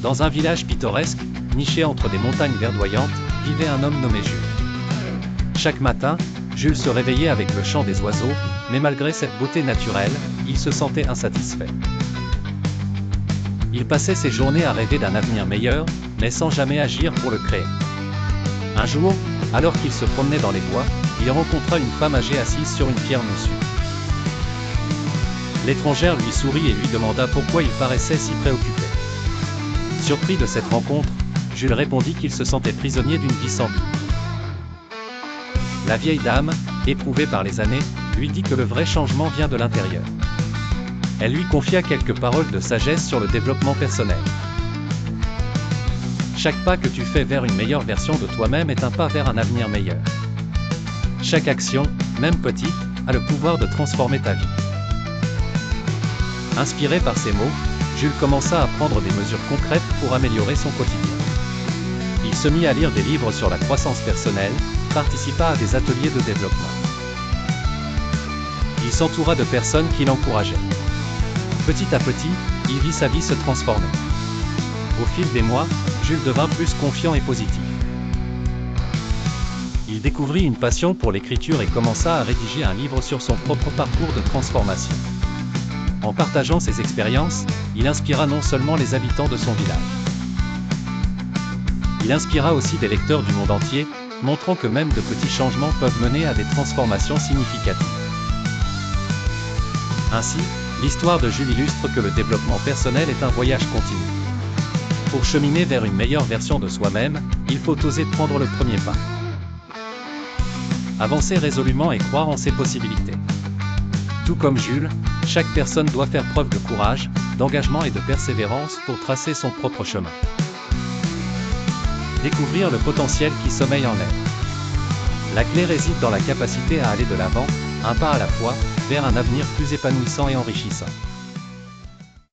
Dans un village pittoresque, niché entre des montagnes verdoyantes, vivait un homme nommé Jules. Chaque matin, Jules se réveillait avec le chant des oiseaux, mais malgré cette beauté naturelle, il se sentait insatisfait. Il passait ses journées à rêver d'un avenir meilleur, mais sans jamais agir pour le créer. Un jour, alors qu'il se promenait dans les bois, il rencontra une femme âgée assise sur une pierre moussue. L'étrangère lui sourit et lui demanda pourquoi il paraissait si préoccupé. Surpris de cette rencontre, Jules répondit qu'il se sentait prisonnier d'une vie sans but. La vieille dame, éprouvée par les années, lui dit que le vrai changement vient de l'intérieur. Elle lui confia quelques paroles de sagesse sur le développement personnel. Chaque pas que tu fais vers une meilleure version de toi-même est un pas vers un avenir meilleur. Chaque action, même petite, a le pouvoir de transformer ta vie. Inspiré par ces mots, Jules commença à prendre des mesures concrètes pour améliorer son quotidien. Il se mit à lire des livres sur la croissance personnelle, participa à des ateliers de développement. Il s'entoura de personnes qui l'encourageaient. Petit à petit, il vit sa vie se transformer. Au fil des mois, Jules devint plus confiant et positif. Il découvrit une passion pour l'écriture et commença à rédiger un livre sur son propre parcours de transformation. En partageant ses expériences, il inspira non seulement les habitants de son village. Il inspira aussi des lecteurs du monde entier, montrant que même de petits changements peuvent mener à des transformations significatives. Ainsi, l'histoire de Jules illustre que le développement personnel est un voyage continu. Pour cheminer vers une meilleure version de soi-même, il faut oser prendre le premier pas. Avancer résolument et croire en ses possibilités. Tout comme Jules, chaque personne doit faire preuve de courage, d'engagement et de persévérance pour tracer son propre chemin. Découvrir le potentiel qui sommeille en elle. La clé réside dans la capacité à aller de l'avant, un pas à la fois, vers un avenir plus épanouissant et enrichissant.